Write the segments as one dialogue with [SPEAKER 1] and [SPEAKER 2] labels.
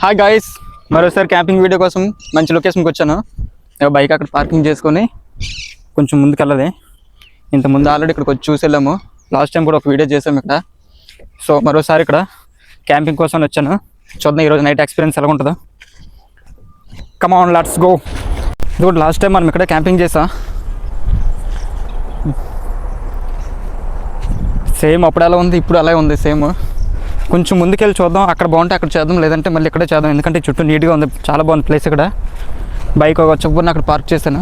[SPEAKER 1] Hi guys, మరోసారి camping video కోసం మంచి లొకేషన్కి వచ్చాను. బైక్ అక్కడ పార్కింగ్ చేసుకొని కొంచెం ముందుకెళ్ళాలి. ఇంతకుముందు ఆల్రెడీ ఇక్కడికి వచ్చి చూసి వెళ్ళాము. లాస్ట్ టైం కూడా ఒక వీడియో చేసాము ఇక్కడ. సో మరోసారి ఇక్కడ క్యాంపింగ్ కోసం వచ్చాను. చూద్దాం ఈరోజు నైట్ ఎక్స్పీరియన్స్ ఎలా ఉంటుందో. Come on, let's go. ఇది కూడా లాస్ట్ టైం మనం ఇక్కడ క్యాంపింగ్ చేసాం. సేమ్ అప్పుడు ఎలా ఉంది, ఇప్పుడు అలాగే ఉంది సేమ్. కొంచెం ముందుకెళ్ళి చూద్దాం, అక్కడ బాగుంటే అక్కడ చేద్దాం, లేదంటే మళ్ళీ ఇక్కడే చేద్దాం. ఎందుకంటే చుట్టూ నీట్గా ఉంది, చాలా బాగుంది ప్లేస్. ఇక్కడ బైక్ ఒక చొప్పున అక్కడ పార్క్ చేశాను.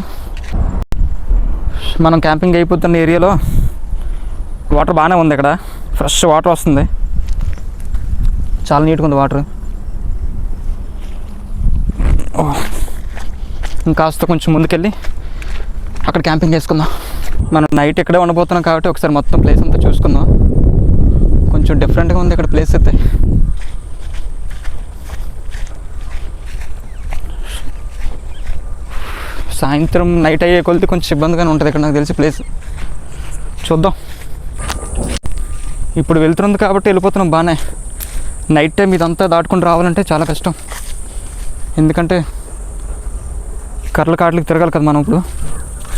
[SPEAKER 1] మనం క్యాంపింగ్ అయిపోతున్న ఏరియాలో వాటర్ బాగానే ఉంది. ఇక్కడ ఫ్రెష్ వాటర్ వస్తుంది, చాలా నీట్గా ఉంది వాటర్. ఇంకాస్త కొంచెం ముందుకెళ్ళి అక్కడ క్యాంపింగ్ చేసుకుందాం. మనం నైట్ ఇక్కడే ఉండబోతున్నాం కాబట్టి ఒకసారి మొత్తం ప్లేస్ అంతా చూసుకుందాం. కొంచెం డిఫరెంట్గా ఉంది ఇక్కడ ప్లేస్ అయితే. సాయంత్రం నైట్ అయ్యే కొలితే కొంచెం ఇబ్బందిగానే ఉంటుంది ఇక్కడ నాకు తెలిసి ప్లేస్. చూద్దాం, ఇప్పుడు వెళ్తుంది కాబట్టి వెళ్ళిపోతున్నాం బాగానే. నైట్ టైం ఇదంతా దాటుకుని రావాలంటే చాలా కష్టం, ఎందుకంటే కర్రల కాట్లకి తిరగాలి కదా మనం ఇప్పుడు.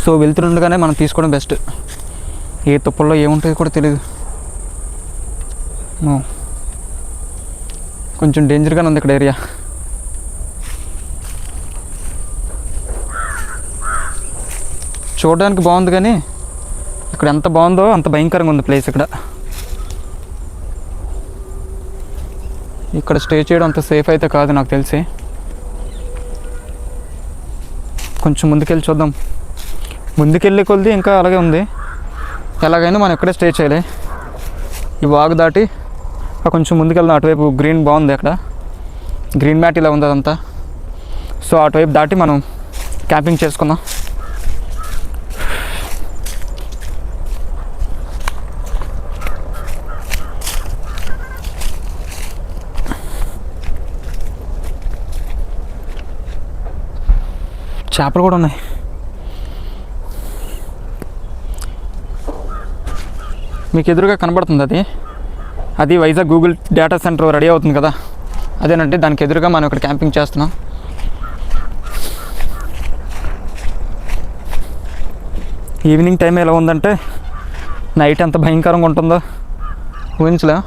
[SPEAKER 1] సో వెళ్తుండగానే మనం తీసుకోవడం బెస్ట్. ఏ తుప్పల్లో ఏముంటుందో కూడా తెలియదు. కొంచెం డేంజర్గానే ఉంది ఇక్కడ ఏరియా. చూడడానికి బాగుంది కానీ ఇక్కడ ఎంత బాగుందో అంత భయంకరంగా ఉంది ప్లేస్. ఇక్కడ స్టే చేయడం అంత సేఫ్ అయితే కాదు నాకు తెలిసి. కొంచెం ముందుకెళ్ళి చూద్దాం. ముందుకెళ్ళే కొద్ది ఇంకా అలాగే ఉంది. ఎలాగైనా మనం ఇక్కడే స్టే చేయాలి. ఈ వాగు దాటి కొంచెం ముందుకెళ్దాం. అటువైపు గ్రీన్ బాగుంది, అక్కడ గ్రీన్ మ్యాట్ ఇలా ఉంది అదంతా. సో అటువైపు దాటి మనం క్యాంపింగ్ చేసుకుందాం. చేపలు కూడా ఉన్నాయి. మీకు ఎదురుగా కనబడుతుంది అది Vizag Google data centre ready అవుతుంది కదా, అదేనంటే దానికి ఎదురుగా మనం ఇక్కడ క్యాంపింగ్ చేస్తున్నాం. ఈవినింగ్ టైం ఎలా ఉందంటే నైట్ ఎంత భయంకరంగా ఉంటుందో ఊహించలే.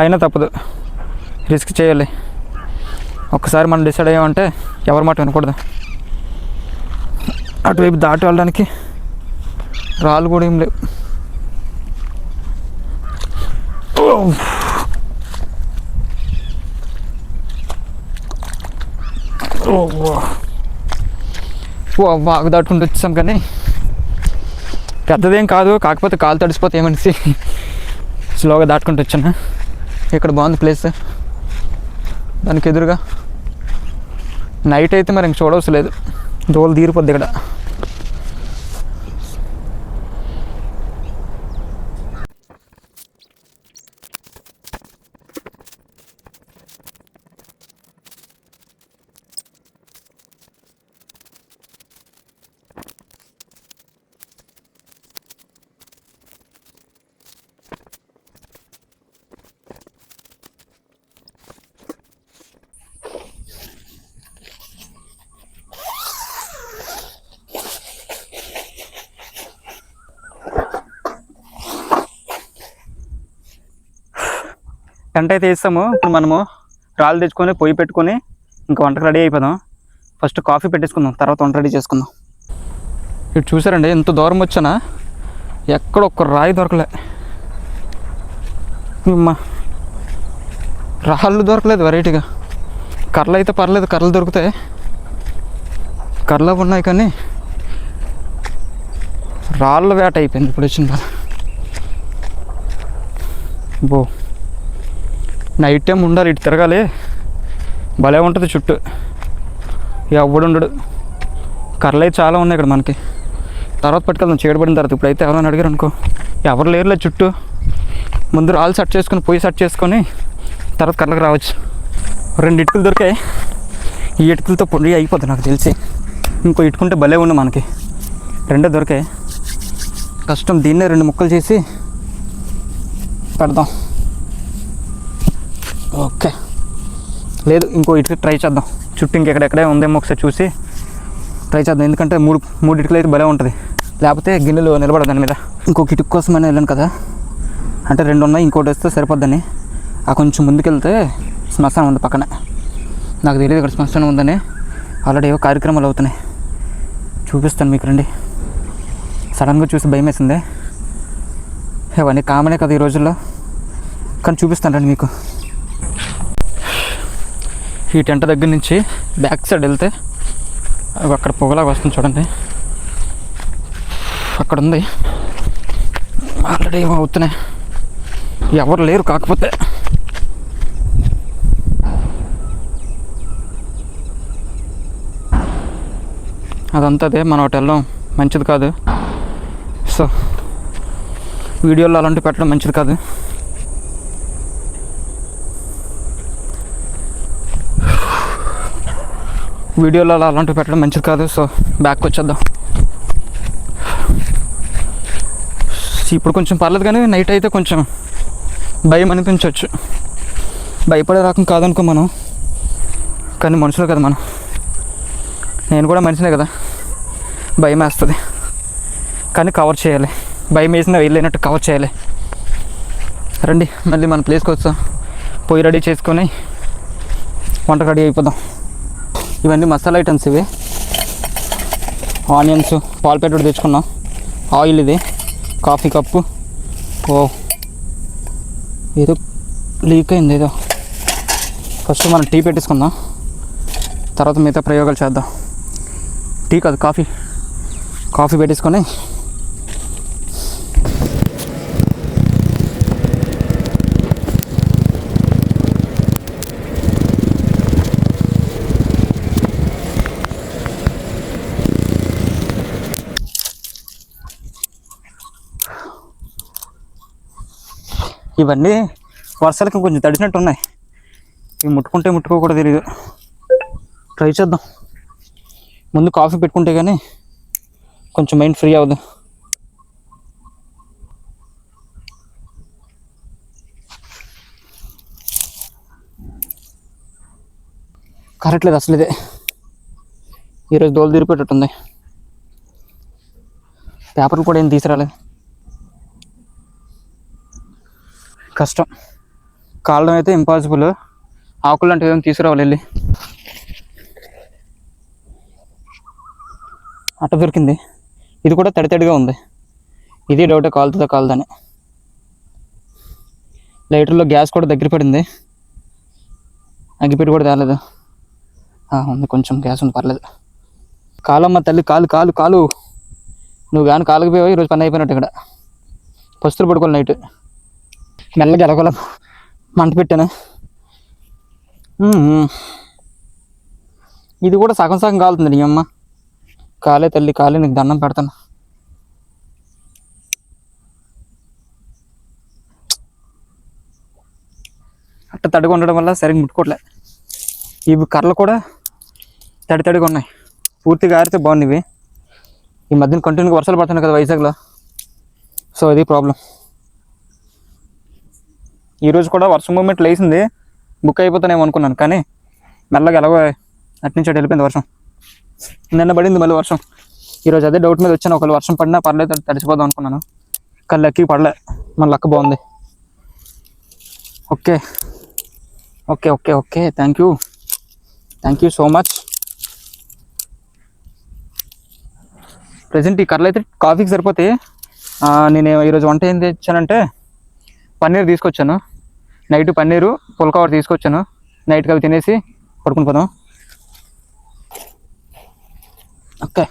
[SPEAKER 1] అయినా తప్పదు, రిస్క్ చేయాలి. ఒక్కసారి మనం డిసైడ్ అయ్యామంటే ఎవరి మాట వినకూడదు. అటువైపు దాటి వెళ్ళడానికి రాళ్ళు కూడా ఏం లేవు. వాగు దాటుకుంటూ వచ్చాం కానీ పెద్దదేం కాదు, కాకపోతే కాలు తడిసిపోతే ఏమనిసి స్లోగా దాటుకుంటూ వచ్చాను. ఇక్కడ బాగుంది ప్లేస్. దానికి ఎదురుగా నైట్ అయితే మరి ఇంక చూడవలసి లేదు, దోలు తీరిపోద్ది ఇక్కడ. టెంట్ అయితే వేస్తాము. ఇప్పుడు మనము రాళ్ళు తెచ్చుకొని పొయ్యి పెట్టుకొని ఇంకా వంటకు రెడీ అయిపోదాం. ఫస్ట్ కాఫీ పెట్టేసుకుందాం, తర్వాత వంట రెడీ చేసుకుందాం. ఇటు చూసారండి, ఎంత దూరం వచ్చానా ఎక్కడ ఒక్క రాయి దొరకలే. రాళ్ళు దొరకలేదు వెరైటీగా. కర్రలు అయితే పర్లేదు, కర్రలు దొరుకుతాయి, కర్రలు ఉన్నాయి. కానీ రాళ్ళ వేట అయిపోయింది ఇప్పుడు వచ్చిన కదా. బో నైట్ టైం ఉండాలి, ఇటు తిరగాలి, భలే ఉంటుంది చుట్టూ, ఎవడు ఉండడు. కర్రలు అయితే చాలా ఉన్నాయి ఇక్కడ మనకి. తర్వాత పట్టుకెళ్దాం చీడపడిన తర్వాత. ఇప్పుడైతే ఎవరైనా అడిగారు అనుకో, ఎవరు లేరులే చుట్టూ. ముందు రాళ్ళు సెట్ చేసుకొని పొయ్యి సెట్ చేసుకొని తర్వాత కర్రలకు రావచ్చు. 2 ఇటుకలు దొరికాయి. ఈ ఇటుకలతో పొడి అయిపోతుంది నాకు తెలిసి. ఇంకో ఇటుకుంటే భలే ఉండు మనకి. 2 దొరికాయి, కష్టం. దీన్నే 2 ముక్కలు చేసి పెడదాం. ఓకే, లేదు, ఇంకో ఇటుక ట్రై చేద్దాం. చుట్టూ ఇంకెక్కడెక్కడే ఉందేమో ఒకసారి చూసి ట్రై చేద్దాం. ఎందుకంటే మూడు ఇటుకలు అయితే భలే ఉంటుంది, లేకపోతే గిన్నెలు నిలబడదు దాని మీద. ఇంకొక ఇటుక కోసమని వెళ్ళాను కదా, అంటే 2 ఉన్నాయి, ఇంకోటి వస్తే సరిపోద్దని. ఆ కొంచెం ముందుకెళ్తే శ్మశానం ఉంది పక్కనే. నాకు తెలియదు ఇక్కడ శ్మశానం ఉందని. ఆల్రెడీ ఏవో కార్యక్రమాలు అవుతున్నాయి, చూపిస్తాను మీకు రండి. సడన్గా చూసి భయం వేసిందే. అవన్నీ కామనే కదా ఈ రోజుల్లో, కానీ చూపిస్తాను రండి మీకు. ఈ టెంట దగ్గర నుంచి బ్యాక్ సైడ్ వెళ్తే అక్కడ పొగలాగా వస్తుంది చూడండి, అక్కడ ఉంది. ఆల్రెడీ ఏమో అవుతున్నాయి, ఎవరు లేరు. కాకపోతే అదంతా అదే, మనం ఒకటి వెళ్ళడం మంచిది కాదు. సో వీడియోలో అలాంటివి పెట్టడం మంచిది కాదు. వీడియోలో అలాంటివి పెట్టడం మంచిది కాదు. సో బ్యాక్ వచ్చేద్దాం. ఇప్పుడు కొంచెం పర్లేదు, కానీ నైట్ అయితే కొంచెం భయం అనిపించవచ్చు. భయపడే రకం కాదనుకో మనం, కానీ మనుషులు కదా మనం. నేను కూడా మనిషినే కదా, భయం వేస్తుంది. కానీ కవర్ చేయాలి, భయం వేసిన వెళ్ళినట్టు కవర్ చేయాలి. రండి మళ్ళీ మన ప్లేస్కి వస్తాం. పొయ్యి రెడీ చేసుకొని వంట రెడీ అయిపోదాం. ఇవన్నీ మసాలా ఐటమ్స్. ఇవి ఆనియన్స్, పాలు ప్యాకెట్ తెచ్చుకున్నాం, ఆయిల్ ఇది, కాఫీ కప్పు. ఓ ఏదో లీక్ అయింది ఏదో. ఫస్ట్ మనం టీ పెట్టేసుకుందాం, తర్వాత మిగతా ప్రయోగాలు చేద్దాం. టీ కాదు, కాఫీ పెట్టేసుకొని ఇవన్నీ వర్షాలకి కొంచెం తడిచినట్టు ఉన్నాయి. ఇవి ముట్టుకుంటే ముట్టుకోకూడదు తెలియదు. ట్రై చేద్దాం. ముందు కాఫీ పెట్టుకుంటే కానీ కొంచెం మైండ్ ఫ్రీ అవ్వదు. కరెక్ట్ లేదు అసలు. ఇదే ఈరోజు దోలు తీరిపోయేటట్టుంది. పేపర్లు కూడా ఏం తీసుకురాలేదు, కష్టం. కాలడం అయితే ఇంపాసిబుల్. ఆకులు అంటే ఏదైనా తీసుకురావాలి వెళ్ళి. అట్ట దొరికింది. ఇది కూడా తడితడిగా ఉంది. ఇది డౌట్, కాలుతుందా కాలుదని. లైటర్లో గ్యాస్ కూడా దగ్గర పడింది, అగ్గిపెట్టి కూడా తేలేదు. ఉంది, కొంచెం గ్యాస్ ఉంది, పర్లేదు. కాలమ్మ తల్లి, కాలు కాలు కాలు. నువ్వు కానీ కాలుకుపోయావు, ఈరోజు పని అయిపోయినట్టు. ఇక్కడ పస్తులు పడుకోవాలి నైట్. మెల్లగా ఎలగల మంట పెట్టాను. ఇది కూడా సగం సగం కాలుతుంది. నీ అమ్మ కాలే తల్లి, కాలే, నీకు దండం పెడతాను. అట్ట తడిగా ఉండడం వల్ల సరిగ్గా ముట్టుకోవట్లే. ఇవి కర్రలు కూడా తడిగా ఉన్నాయి. పూర్తిగా ఆరితే బాగుంది. ఇవి ఈ మధ్యన కంటిన్యూగా వర్షాలు పడుతున్నాయి కదా వైజాగ్లో, సో ఇది ప్రాబ్లం. ఈరోజు కూడా వర్షం మూమెంట్ లేసింది, బుక్ అయిపోతానేమో అనుకున్నాను, కానీ మెల్లగా ఎలాగో అట్నుంచి అటు వెళ్ళిపోయింది వర్షం. నిన్న పడింది మళ్ళీ వర్షం. ఈరోజు అదే డౌట్ మీద వచ్చాను, ఒకవేళ వర్షం పడినా పర్లేదు తడిచిపోదాం అనుకున్నాను, కానీ లక్కీ పడలే. మన లక్ బాగుంది. Okay okay okay okay thank you so much. Present ఈ కర్రలు అయితే కాఫీకి సరిపోతాయి. నేను ఈరోజు వంట ఏం తెచ్చానంటే పన్నీర్ తీసుకొచ్చాను. నైట్ పన్నీరు పుల్కావర్ తీసుకొచ్చాను. నైట్కి అవి తినేసి పడుకుని పోదాం. ఓకే.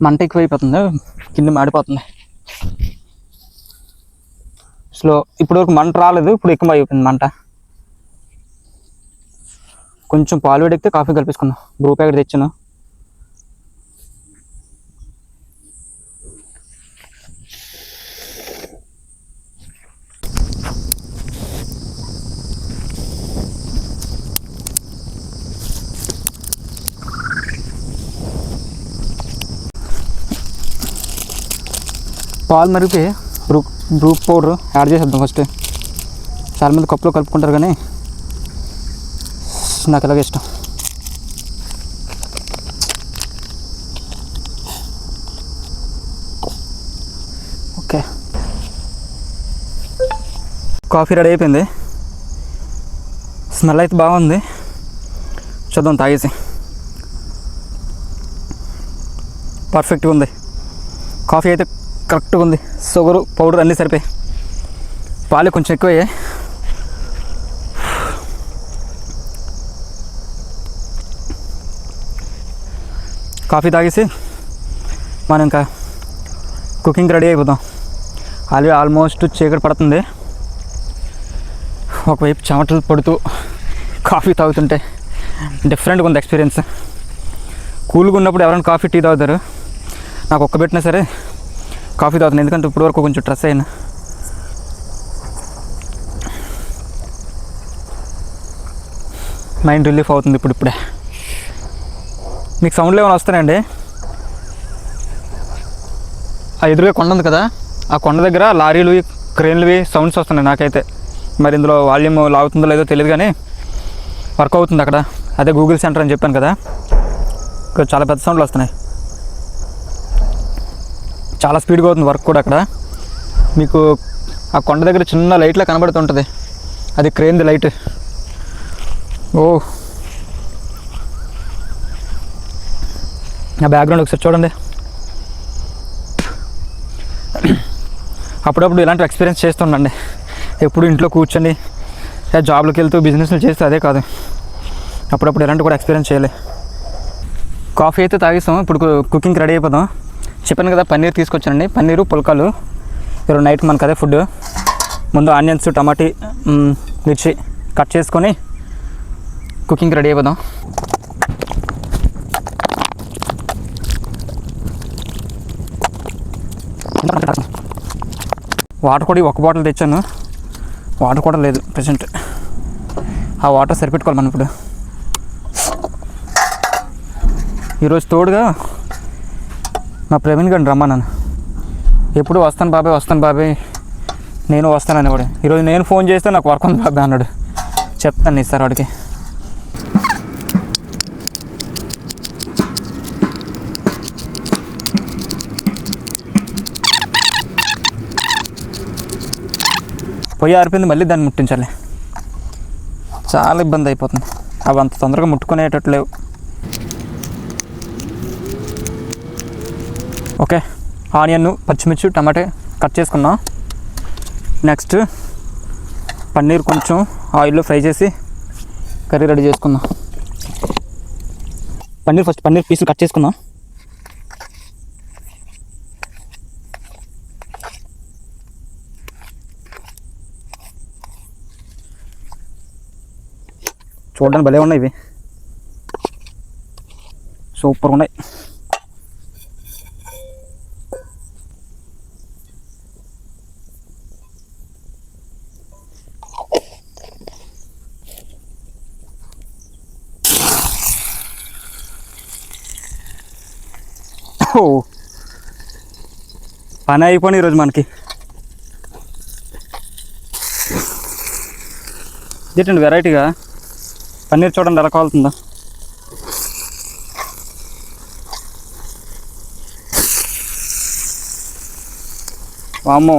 [SPEAKER 1] మంట ఎక్కువైపోతుంది, కింద మాడిపోతుంది. స్లో. ఇప్పుడు వరకు మంట రాలేదు, ఇప్పుడు ఎక్కువ అయిపోయింది మంట. కొంచెం పాలు వేడెక్కితే కాఫీ కలిపేసుకుందాం. బ్రూ ప్యాకెట్ తెచ్చాను. పాలు మరిగిపోయి బ్రూ పౌడర్ యాడ్ చేసేద్దాం ఫస్ట్. చాలామంది కప్పులో కలుపుకుంటారు కానీ నాకు ఎలాగ ఇష్టం. ఓకే, కాఫీ రెడీ అయిపోయింది. స్మెల్ అయితే బాగుంది. చూద్దాం తాగేసి. పర్ఫెక్ట్గా ఉంది. కాఫీ అయితే కరెక్ట్గా ఉంది. షుగరు పౌడర్ అన్నీ సరిపోయి. పాలు కొంచెం ఎక్కువయ్యాయి. కాఫీ తాగేసి మనం ఇంకా కుకింగ్ రెడీ అయిపోతాం. ఆల్మోస్ట్ చీకటి పడుతుంది. ఒకవైపు చెమటలు పడుతూ కాఫీ తాగుతుంటే డిఫరెంట్గా ఉంది ఎక్స్పీరియన్స్. కూల్గా ఉన్నప్పుడు ఎవరైనా కాఫీ టీ తాగుతారు. నాకు ఒక్క పెట్టినా సరే కాఫీ తాగుతాను, ఎందుకంటే ఇప్పుడు వరకు కొంచెం స్ట్రెస్ అయినా. మైండ్ రిలీఫ్ అవుతుంది ఇప్పుడే. మీకు సౌండ్లు ఏమైనా వస్తాయండి? ఆ ఎదురుగా కొండ ఉంది కదా, ఆ కొండ దగ్గర లారీలు క్రేన్లువి సౌండ్స్ వస్తున్నాయి నాకైతే. మరి ఇందులో వాల్యూమ్ లాగుతుందో లేదో తెలియదు కానీ వర్క్ అవుతుంది అక్కడ. అదే గూగుల్ సెంటర్ అని చెప్పాను కదా, ఇక్కడ చాలా పెద్ద సౌండ్లు వస్తున్నాయి. చాలా స్పీడ్గా అవుతుంది వర్క్ కూడా అక్కడ. మీకు ఆ కొండ దగ్గర చిన్న లైట్లా కనబడుతుంటుంది, అది క్రేన్ది లైట్. ఓ, ఆ బ్యాక్గ్రౌండ్ ఒకసారి చూడండి. అప్పుడప్పుడు ఇలాంటి ఎక్స్పీరియన్స్ చేస్తుండండి. ఎప్పుడు ఇంట్లో కూర్చొని జాబ్లోకి వెళ్తూ బిజినెస్లు చేస్తే అదే కాదు, అప్పుడప్పుడు ఇలాంటి కూడా ఎక్స్పీరియన్స్ చేయాలి. కాఫీ అయితే తాగిస్తాం. ఇప్పుడు కుకింగ్ రెడీ అయిపోదాం. చెప్పాను కదా పన్నీర్ తీసుకొచ్చానండి. పన్నీరు పుల్కాలు ఈరోజు నైట్ మనకు అదే ఫుడ్. ముందు ఆనియన్స్ టమాటీ మిర్చి కట్ చేసుకొని కుకింగ్ రెడీ అయిపోదాం. వాటర్ కూడా ఒక బాటిల్ తెచ్చాను, వాటర్ కూడా లేదు ప్రెసెంట్. ఆ వాటర్ సరిపెట్టుకోవాలి మనం ఇప్పుడు. ఈరోజు తోడుగా మా ప్రవీణ్ గారిని రమ్మన్నాను. ఎప్పుడు వస్తాను బాబాయ్ నేను వస్తానని కూడా. ఈరోజు నేను ఫోన్ చేస్తే నాకు వర్క్ ఉంది బాబాయ్ అన్నాడు. చెప్తాను ఇస్తారు వాడికి. పొయ్యి ఆరిపోయింది, మళ్ళీ దాన్ని ముట్టించాలి. చాలా ఇబ్బంది అయిపోతుంది. అవి అంత తొందరగా ముట్టుకునేటట్టు లేవు. ఓకే, ఆనియన్ పచ్చిమిర్చి టమాటా కట్ చేసుకున్నాం. నెక్స్ట్ పన్నీర్ కొంచెం ఆయిల్లో ఫ్రై చేసి కర్రీ రెడీ చేసుకుందాం. పన్నీర్ పీసులు కట్ చేసుకుందాం. చూడడానికి భలే ఉన్నాయి, ఇవి సూపర్గా ఉన్నాయి. పని అయిపోయి ఈరోజు మనకి. ఇదేంటండి వెరైటీగా పన్నీర్ చూడండి ఎలా కాలుతుందో. వామ్మో,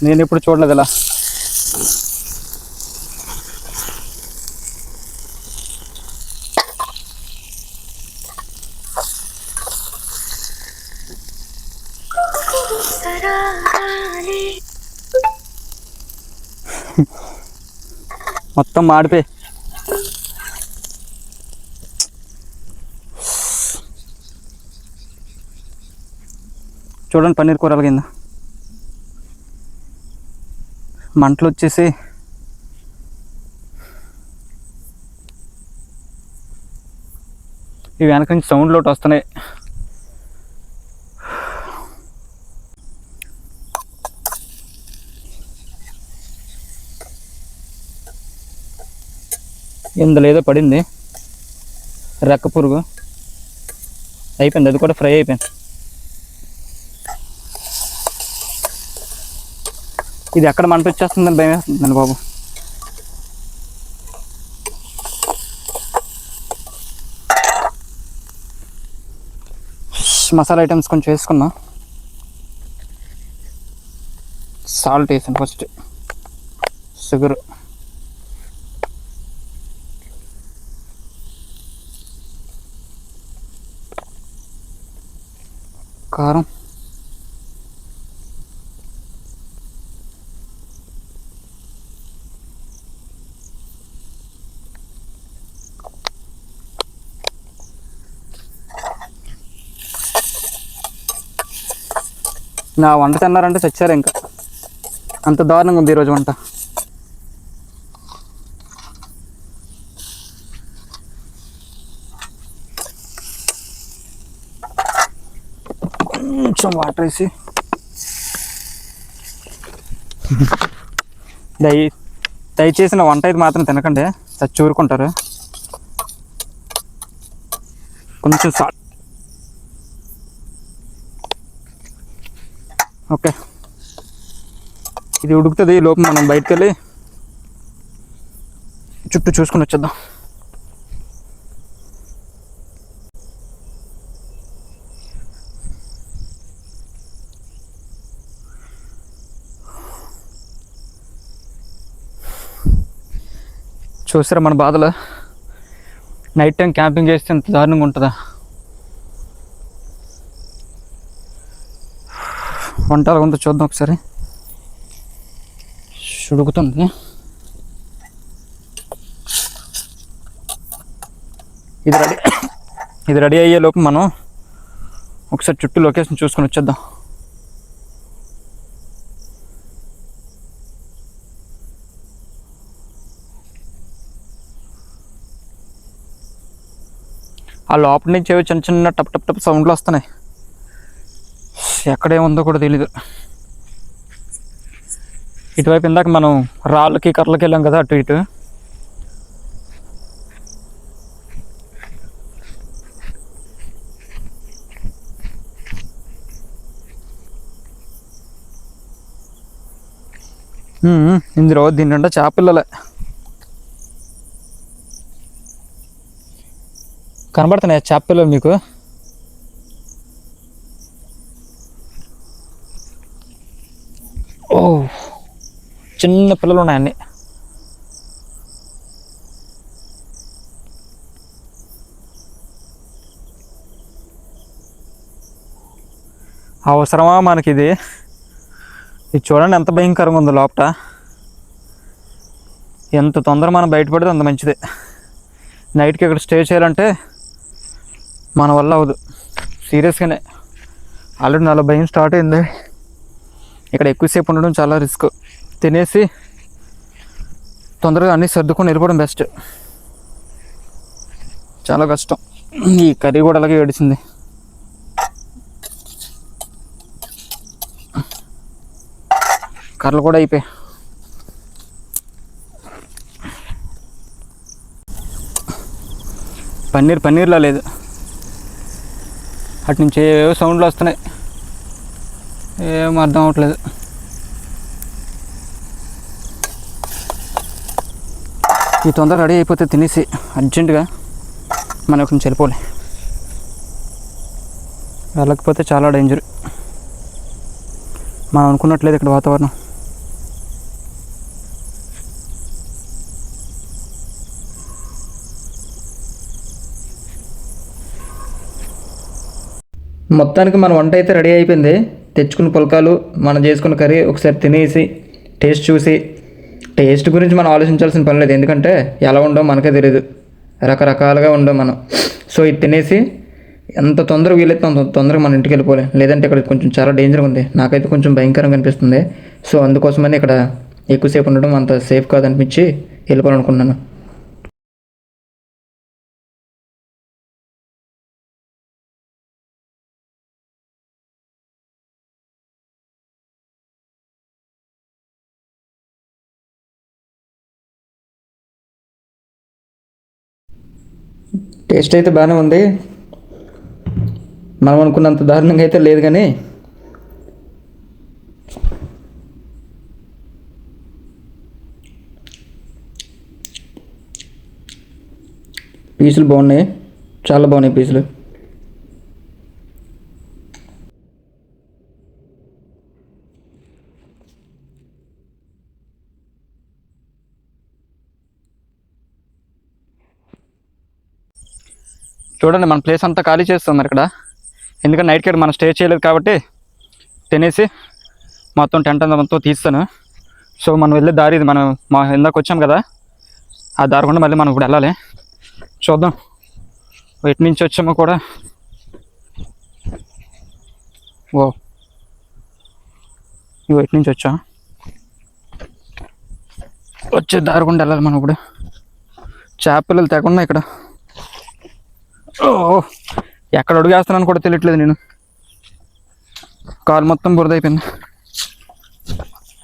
[SPEAKER 1] నేను ఎప్పుడు చూడలేదు ఇలా. మొత్తం మాడిపోయి చూడండి పన్నీర్ కూర కింద మంటలు వచ్చేసి ఇవి వెనక నుంచి సౌండ్లు ఒకటి వస్తున్నాయి. ఇందులో ఏదో పడింది, రెక్క పురుగు అయిపోయింది, అది కూడా ఫ్రై అయిపోయింది. ఇది ఎక్కడ మంట వచ్చేస్తుందని భయం వేస్తుందండి బాబు. మసాలా ఐటమ్స్ కొంచెం వేసుకున్నా. సాల్ట్ వేసాను ఫస్ట్, షుగర్, కారం, నా వంట తిన్నారంటే చచ్చారు. ఇంకా అంత దారుణంగా ఉంది ఈరోజు వంట. కొంచెం వాటర్ వేసి దయచేసి నా వంట ఇది మాత్రం తినకండి, చచ్చి ఊరుకుంటారు. కొంచెం సాల్ట్. ఓకే, ఇది ఉడుకుతుంది. ఈ లోపు మనం బయటకు వెళ్ళి చుట్టూ చూసుకుని వచ్చేద్దాం. చూసారా మన బాధలు? నైట్ టైం క్యాంపింగ్ చేస్తే ఎంత దారుణంగా ఉంటుందా? వంట ఎలా ఉందో చూద్దాం ఒకసారి. ఉడుకుతుంది. ఇది రెడీ అయ్యే లోపు మనం ఒకసారి చుట్టూ లొకేషన్ చూసుకొని వచ్చేద్దాం. ఆ లోపల నుంచి ఏవో చిన్న చిన్న టప్ టప్ టప్ సౌండ్లు వస్తున్నాయి. ఎక్కడేముందో కూడా తెలీదు. ఇటువైపు ఇందాక మనం రాళ్ళకి కర్రలకి వెళ్ళాం కదా, అటు ఇటు. ఇందులో దీని నిండా చేపల్లలే కనబడుతున్నాయి. చేపల్లలు మీకు చిన్న పిల్లలు ఉన్నాయండి. అవసరమా మనకి ఇది? ఇది చూడండి ఎంత భయంకరంగా ఉందో లోపల. ఎంత తొందర మనం బయటపడితే అంత మంచిది. నైట్కి ఇక్కడ స్టే చేయాలంటే మన వల్ల అవ్వదు సీరియస్గానే. ఆల్రెడీ నాలో భయం స్టార్ట్ అయింది. ఇక్కడ ఎక్కువసేపు ఉండడం చాలా రిస్క్. తినేసి తొందరగా అన్నీ సర్దుకొని వెళ్ళిపోవడం బెస్ట్. చాలా కష్టం. ఈ కర్రీ కూడా అలాగే ఏడిచింది. కర్రలు కూడా అయిపోయాయి. పన్నీర్లా లేదు. అటు నుంచి ఏవో సౌండ్లు వస్తున్నాయి, ఏం అర్థం అవ్వట్లేదు. ఈ తొందర రెడీ అయిపోతే తినేసి అర్జెంటుగా మనం కొంచెం వెళ్ళిపోలే. వెళ్ళకపోతే చాలా డేంజర్. మనం అనుకున్నట్లేదు ఇక్కడ వాతావరణం. మొత్తానికి మన వంట అయితే రెడీ అయిపోయింది. తెచ్చుకున్న పుల్కాలు, మనం చేసుకున్న కర్రీ ఒకసారి తినేసి టేస్ట్ చూసి, టేస్ట్ గురించి మనం ఆలోచించాల్సిన పని లేదు, ఎందుకంటే ఎలా ఉండో మనకే తెలియదు, రకరకాలుగా ఉండవు మనం. సో ఇది తినేసి ఎంత తొందరగా వీలైతే అంత తొందరగా మన ఇంటికి వెళ్ళిపోలే, లేదంటే ఇక్కడ కొంచెం చాలా డేంజర్గా ఉంది. నాకైతే కొంచెం భయంకరంగా అనిపిస్తుంది. సో అందుకోసమని ఇక్కడ ఎక్కువసేపు ఉండడం అంత సేఫ్ కాదనిపించి వెళ్ళిపోవాలనుకున్నాను. టేస్ట్ అయితే బాగానే ఉంది. మనం అనుకున్నంత దారుణంగా అయితే లేదు, కానీ పీసులు బాగున్నాయి, చాలా బాగున్నాయి పీసులు. చూడండి మన ప్లేస్ అంతా ఖాళీ చేస్తున్నారు ఇక్కడ, ఎందుకంటే నైట్కి ఇక్కడ మనం స్టే చేయలేదు కాబట్టి తినేసి మొత్తం టెంట్ అంతా మొత్తం తీస్తాను. సో మనం వెళ్ళే దారి ఇది, మనం ఇందాక వచ్చాం కదా ఆ దారి కూడా మళ్ళీ మనం ఇప్పుడు వెళ్ళాలి. చూద్దాం ఎటు నుంచి వచ్చామో కూడా. ఓ ఇవి ఎటు నుంచి వచ్చాం, వచ్చే దారి కూడా వెళ్ళాలి మనం ఇప్పుడు. చేపలు తేకుండా ఇక్కడ ఓ ఎక్కడ అడుగేస్తున్నాను కూడా తెలియట్లేదు, నేను కాలు మొత్తం బురదైపోయింది,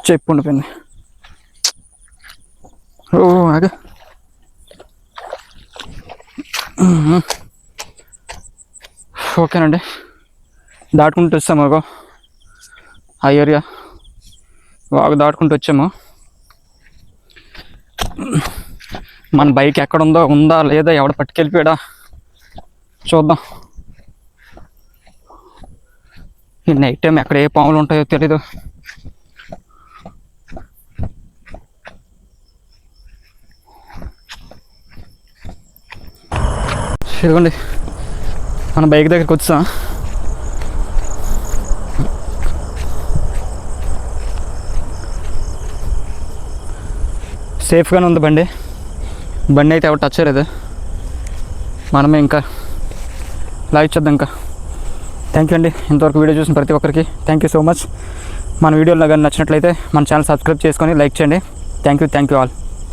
[SPEAKER 1] చెప్పు ఉండిపోయింది. ఓ అదే ఓకేనండి, దాటుకుంటూ వచ్చాము అగో ఆ ఏరియా, బాగా దాటుకుంటూ వచ్చాము. మన బైక్ ఎక్కడ ఉందా లేదా, ఎవడ పట్టుకెళ్ళిపోయాడా చూద్దాం. ఈ నైట్ టైం ఎక్కడ ఏ పాములు ఉంటాయో తెలీదు. ఇదిగోండి మన బైక్ దగ్గరికి వచ్చాం. సేఫ్గానే ఉంది బండి అయితే ఎవరు టచ్ చేయలేదు. మనమే ఇంకా లైక్ చేద్దాం. ఇంకా థ్యాంక్ యూ అండి, ఇంతవరకు వీడియో చూసిన ప్రతి ఒక్కరికి థ్యాంక్ యూ సో మచ్. మన వీడియోలో కానీ నచ్చినట్లయితే మన ఛానల్ సబ్స్క్రైబ్ చేసుకొని లైక్ చేయండి. Thank you all.